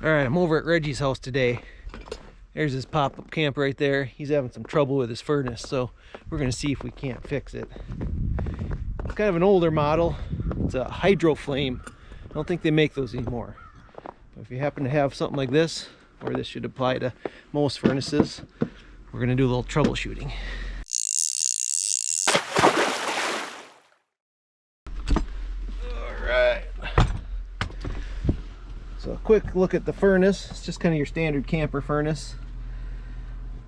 Alright, I'm over at Reggie's house today. There's his pop-up camp right there. He's having some trouble with his furnace, so we're going to see if we can't fix it. It's kind of an older model. It's a hydro flame. I don't think they make those anymore. But if you happen to have something like this, or this should apply to most furnaces, we're going to do a little troubleshooting. Alright. So a quick look at the furnace. It's just kind of your standard camper furnace.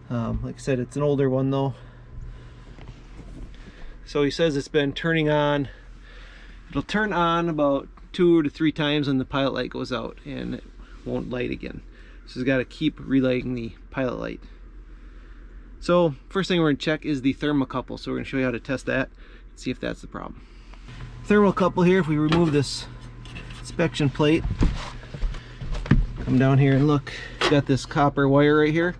Like I said, it's an older one though. So he says it's been turning on. It'll turn on about 2 to 3 times when the pilot light goes out, and it won't light again. So he's got to keep relighting the pilot light. So first thing we're going to check is the thermocouple. So we're going to show you how to test that and see if that's the problem. Thermocouple here, if we remove this inspection plate, come down here and look, got this copper wire right here.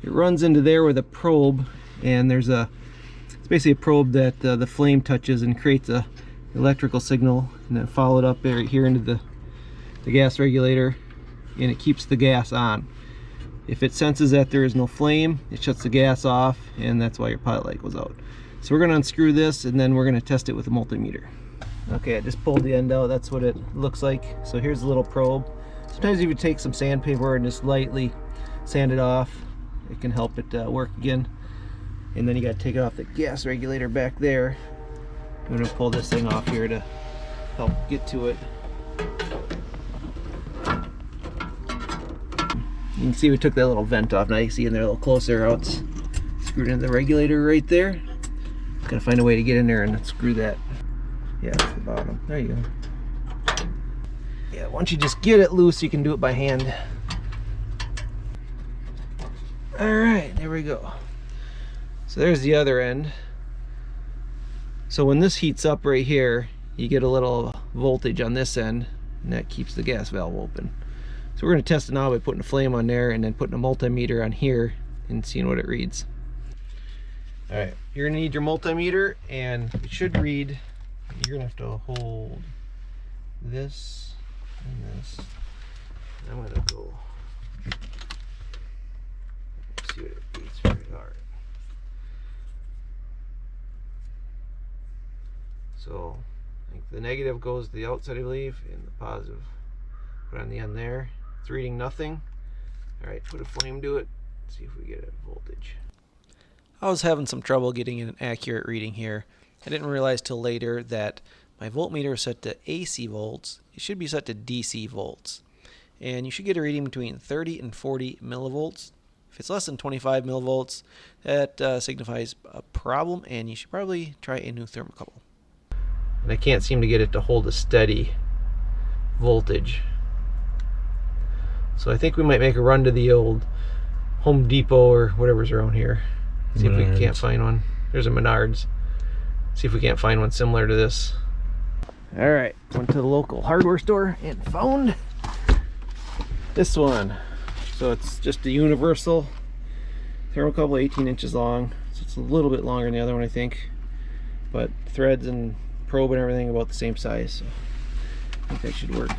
It runs into there with a probe, and there's it's basically a probe that the flame touches and creates a electrical signal, and then follow it up right here into the gas regulator, and it keeps the gas on. If it senses that there is no flame, it shuts the gas off, and that's why your pilot light goes out. So we're going to unscrew this, and then we're going to test it with a multimeter. Okay, I just pulled the end out. That's what it looks like. So here's the little probe. Sometimes you would take some sandpaper and just lightly sand it off. It can help it work again. And then you got to take it off the gas regulator back there. I'm going to pull this thing off here to help get to it. You can see we took that little vent off. Now you can see in there a little closer how it's screwed into the regulator right there. Gotta find a way to get in there and screw that. Yeah, that's the bottom. There you go. Yeah, once you just get it loose, you can do it by hand. Alright, there we go. So there's the other end. So when this heats up right here, you get a little voltage on this end, and that keeps the gas valve open. So we're going to test it now by putting a flame on there and then putting a multimeter on here and seeing what it reads. Alright, you're going to need your multimeter, and it should read, you're going to have to hold this and this. I'm going to go see what it reads very hard. So I think the negative goes to the outside, I believe, and the positive put on the end there. It's reading nothing. Alright, put a flame to it, see if we get a voltage. I was having some trouble getting an accurate reading here. I didn't realize till later that my voltmeter is set to AC volts. It should be set to DC volts. And you should get a reading between 30 and 40 millivolts. If it's less than 25 millivolts, that signifies a problem, and you should probably try a new thermocouple. And I can't seem to get it to hold a steady voltage. So I think we might make a run to the old Home Depot or whatever's around here. See if we can't find one. There's a Menards. See if we can't find one similar to this. Alright, went to the local hardware store and found this one. So it's just a universal thermocouple, 18 inches long. So it's a little bit longer than the other one, I think. But threads and probe and everything about the same size. So I think that should work.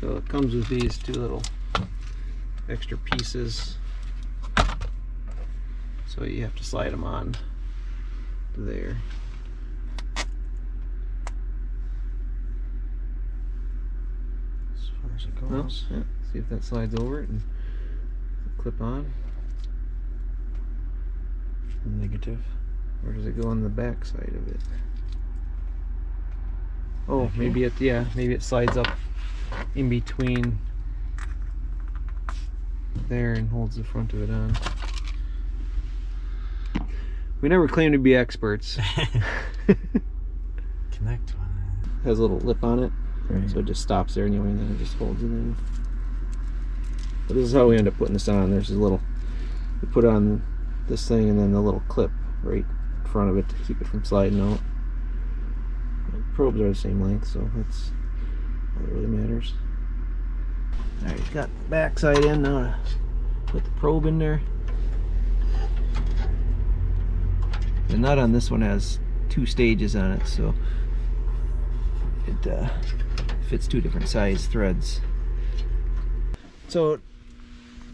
So it comes with these 2 little extra pieces. So you have to slide them on to there. As far as it goes. Well, yeah. See if that slides over it and clip on. Negative. Or does it go on the back side of it? Oh, maybe it, yeah, maybe it slides up in between there and holds the front of it on. We never claim to be experts. Connect one. It has a little lip on it, right. So it just stops there anyway, and then it just holds it in. But this is how we end up putting this on. There's a little, we put on this thing and then the little clip right in front of it to keep it from sliding out. The probes are the same length, so that's all that really matters. Alright, got the back side in now to put the probe in there. The nut on this one has 2 stages on it, so it fits 2 different size threads. So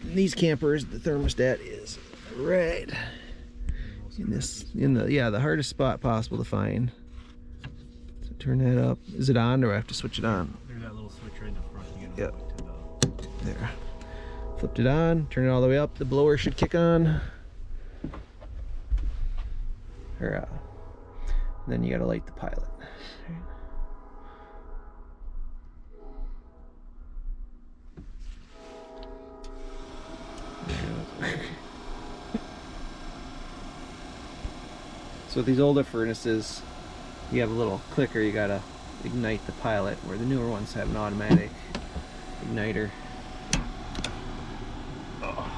in these campers, the thermostat is right in the hardest spot possible to find. So turn that up. Is it on, or do I have to switch it on? There's that little switch right in the front. You can Yep. hook to the... There. Flipped it on. Turn it all the way up. The blower should kick on. Or, then you gotta light the pilot. So with these older furnaces, you have a little clicker you gotta ignite the pilot, where the newer ones have an automatic igniter. Oh.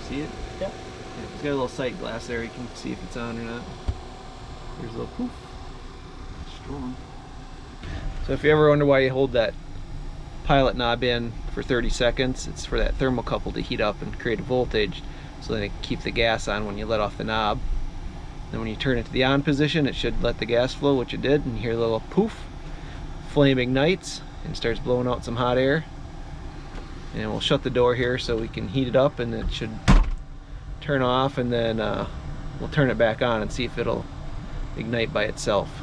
See it? Yep. Yeah, it's got a little sight glass there, you can see if it's on or not. There's a little poof. Strong. So if you ever wonder why you hold that pilot knob in for 30 seconds, it's for that thermocouple to heat up and create a voltage, so then it can keep the gas on when you let off the knob. Then when you turn it to the on position, it should let the gas flow, which it did, and you hear a little poof. Flame ignites and starts blowing out some hot air. And we'll shut the door here so we can heat it up, and it should turn off, and then we'll turn it back on and see if it'll ignite by itself.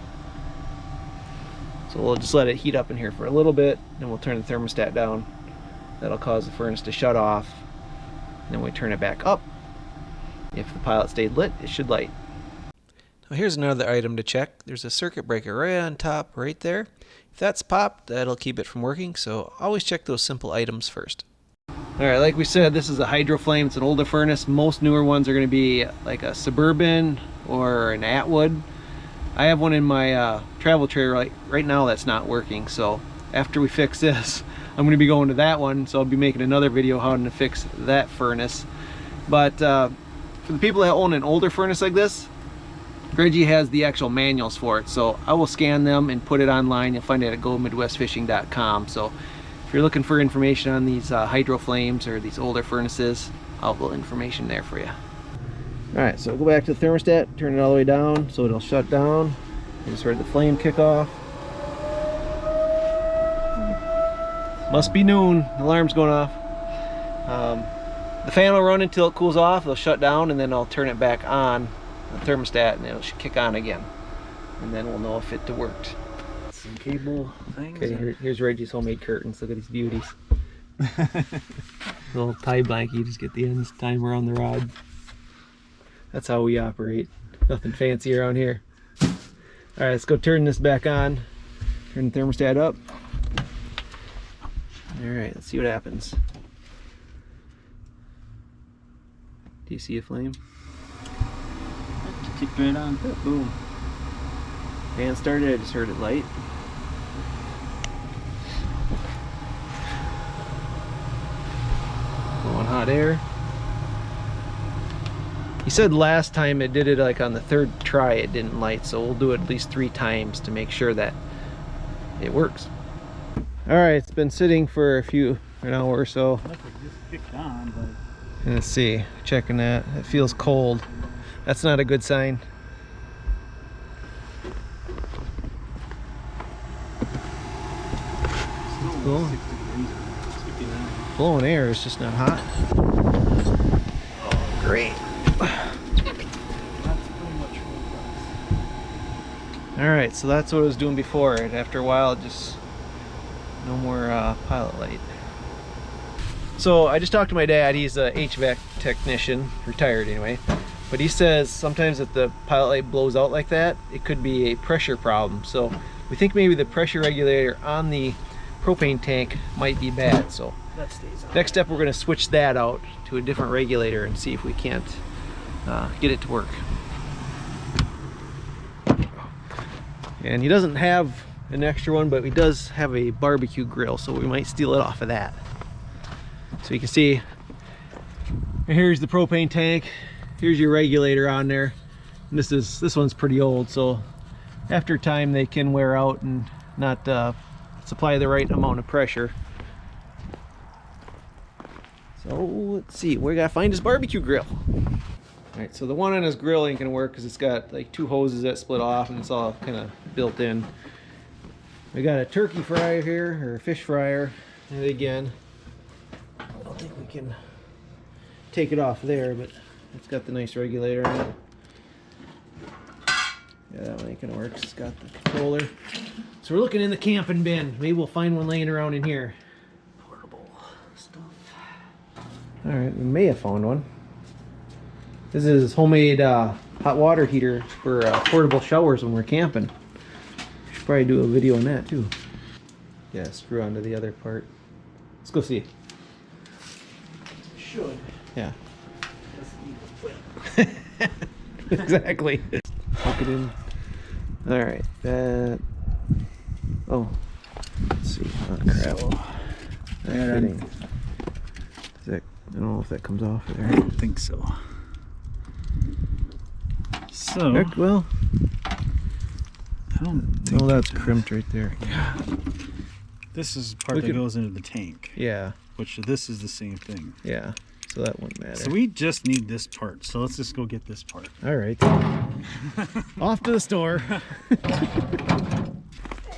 So we'll just let it heat up in here for a little bit, then we'll turn the thermostat down. That'll cause the furnace to shut off. Then we turn it back up. If the pilot stayed lit, it should light. Now here's another item to check. There's a circuit breaker right on top, right there. If that's popped, that'll keep it from working, so always check those simple items first. Alright, like we said, this is a hydro flame. It's an older furnace. Most newer ones are going to be like a Suburban or an Atwood. I have one in my travel trailer right now that's not working, so after we fix this, I'm going to be going to that one, so I'll be making another video how to fix that furnace. But for the people that own an older furnace like this, Reggie has the actual manuals for it, so I will scan them and put it online. You'll find it at GoMidwestFishing.com. So if you're looking for information on these hydro flames or these older furnaces, I'll have a little information there for you. Alright, so go back to the thermostat, turn it all the way down so it'll shut down. I just heard the flame kick off. Must be noon, the alarm's going off. The fan will run until it cools off, it'll shut down, and then I'll turn it back on, the thermostat, and it'll kick on again. And then we'll know if it worked. Some cable things. Okay, here's Reggie's homemade curtains, look at these beauties. Little tie blanket, you just get the ends, tie them around the rod. That's how we operate. Nothing fancy around here. Alright, let's go turn this back on. Turn the thermostat up. Alright, let's see what happens. Do you see a flame? Kicked right on. Oh, boom. Fan started, I just heard it light. Blowing hot air. He said last time it did it like on the third try it didn't light, so we'll do it at least 3 times to make sure that it works. Alright, it's been sitting for an hour or so. Looks like it just kicked on, but... Let's see, checking that. It feels cold. That's not a good sign. Still Cool. 60 degrees, 59. Blowing air is just not hot. Oh, great. That's pretty much what it does. Alright, so that's what it was doing before. And after a while, it just no more pilot light. So I just talked to my dad. He's a HVAC technician, retired anyway. But he says sometimes if the pilot light blows out like that, it could be a pressure problem. So we think maybe the pressure regulator on the propane tank might be bad. So That stays on. next step, we're going to switch that out to a different regulator and see if we can't get it to work. And he doesn't have an extra one, but he does have a barbecue grill, so we might steal it off of that. So you can see, here's the propane tank. Here's your regulator on there. And this one's pretty old, so after time they can wear out and not supply the right amount of pressure. So let's see, we gotta find his barbecue grill. Alright, so the one on his grill ain't gonna work because it's got like 2 hoses that split off and it's all kind of built in. We got a turkey fryer here, or a fish fryer, and again, I don't think we can take it off there, but it's got the nice regulator on it. Yeah, that one ain't gonna work. It's got the controller. So we're looking in the camping bin. Maybe we'll find one laying around in here. Portable stuff. Alright, we may have found one. This is homemade hot water heater for portable showers when we're camping. Should probably do a video on that too. Yeah, screw onto the other part. Let's go see. Should. Yeah. Exactly. Hook it in. Alright, that. Oh. Let's see. Oh, crap. That fitting. Is that, I don't know if that comes off there. I don't think so. So. Heck, well. I don't think. Oh, that's crimped right there. Yeah. This is the part that goes into the tank. Yeah. Which this is the same thing. Yeah. So that wouldn't matter. So we just need this part. So let's just go get this part. All right. Off to the store.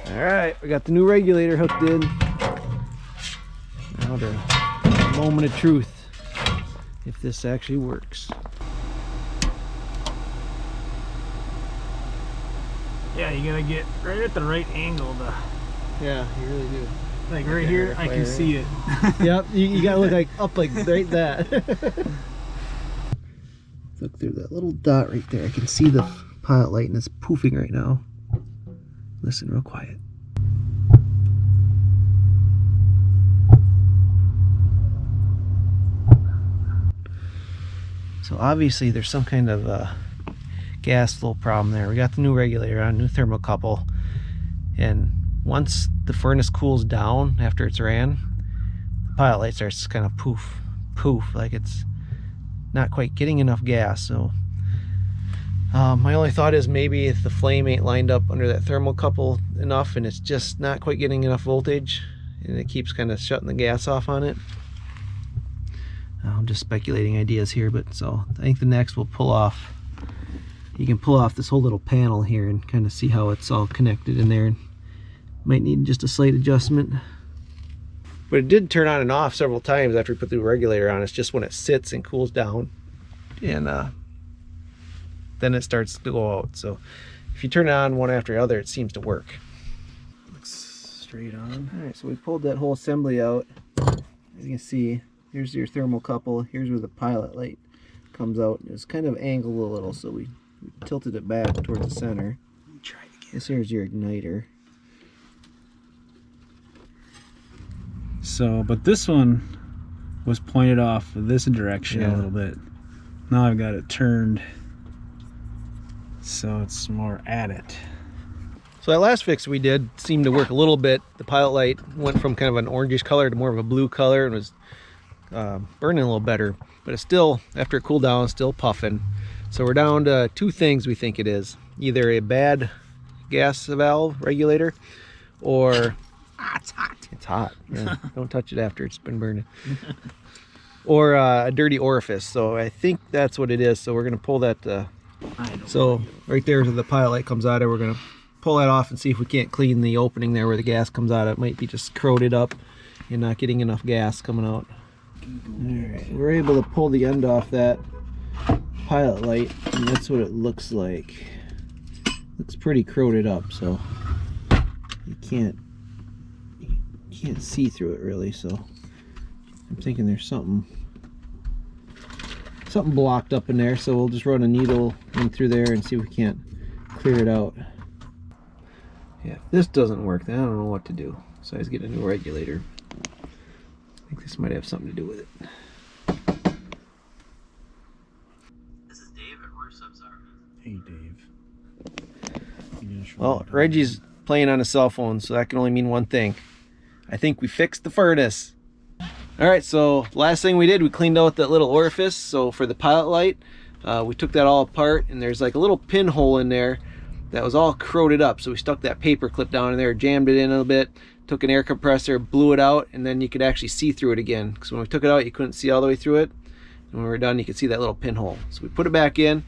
All right, we got the new regulator hooked in. Now the moment of truth, if this actually works. Yeah, you gotta get right at the right angle. Yeah, you really do. Like right here, I can see it. Yep, you gotta look like up like right that. Look through that little dot right there. I can see the pilot light and it's poofing right now. Listen real quiet. So obviously there's some kind of gas flow problem there. We got the new regulator on, new thermocouple, and once the furnace cools down after it's ran, the pilot light starts to kind of poof, like it's not quite getting enough gas. So my only thought is maybe if the flame ain't lined up under that thermocouple enough and it's just not quite getting enough voltage and it keeps kind of shutting the gas off on it. I'm just speculating ideas here, but so I think the next we'll pull off, you can pull off this whole little panel here and kind of see how it's all connected in there. Might need just a slight adjustment. But it did turn on and off several times after we put the regulator on. It's just when it sits and cools down, and then it starts to go out. So if you turn it on one after the other, it seems to work. Looks straight on. All right, so we pulled that whole assembly out. As you can see, here's your thermocouple. Here's where the pilot light comes out. It's kind of angled a little, so we tilted it back towards the center. Try it again. This here's your igniter. So, but this one was pointed off this direction a little bit. Now I've got it turned so it's more at it. So that last fix we did seemed to work a little bit. The pilot light went from kind of an orangish color to more of a blue color and was burning a little better. But it's still, after it cooled down, it's still puffing. So we're down to 2 things we think it is. Either a bad gas valve regulator or... It's hot. It's hot. Yeah. Don't touch it after it's been burning. Or a dirty orifice. So I think that's what it is. So we're going to pull that. So right there where the pilot light comes out of, we're going to pull that off and see if we can't clean the opening there where the gas comes out. It might be just corroded up and not getting enough gas coming out. Alright, we're able to pull the end off that pilot light, and that's what it looks like. Looks pretty corroded up, so you can't see through it really. So I'm thinking there's something blocked up in there, so we'll just run a needle in through there and see if we can't clear it out. Yeah, if this doesn't work, then I don't know what to do. So I just get a new regulator. I think this might have something to do with it. This is Dave at Worst Subs. Hey, Dave. Well, Reggie's playing on his cell phone, so that can only mean one thing. I think we fixed the furnace. Alright, so last thing we did, we cleaned out that little orifice. So for the pilot light, we took that all apart, and there's like a little pinhole in there that was all corroded up. So we stuck that paper clip down in there, jammed it in a little bit, took an air compressor, blew it out, and then you could actually see through it again. Because when we took it out, you couldn't see all the way through it. And when we were done, you could see that little pinhole. So we put it back in,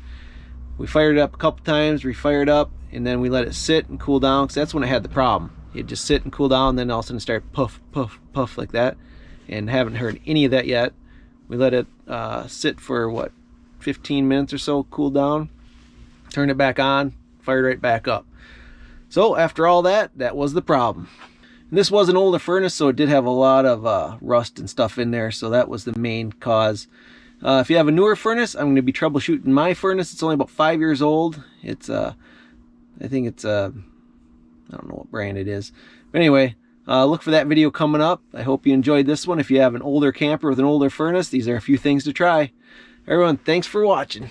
we fired it up a couple times, refired up, and then we let it sit and cool down, because that's when it had the problem. It'd just sit and cool down, and then all of a sudden start puff, puff, puff like that. And haven't heard any of that yet. We let it sit for what, 15 minutes or so, cool down, turned it back on, fired right back up. So after all that, that was the problem. And this was an older furnace, so it did have a lot of rust and stuff in there, so that was the main cause. If you have a newer furnace, I'm going to be troubleshooting my furnace. It's only about 5 years old. It's I think it's I don't know what brand it is. But anyway, look for that video coming up. I hope you enjoyed this one. If you have an older camper with an older furnace, these are a few things to try. Everyone, thanks for watching.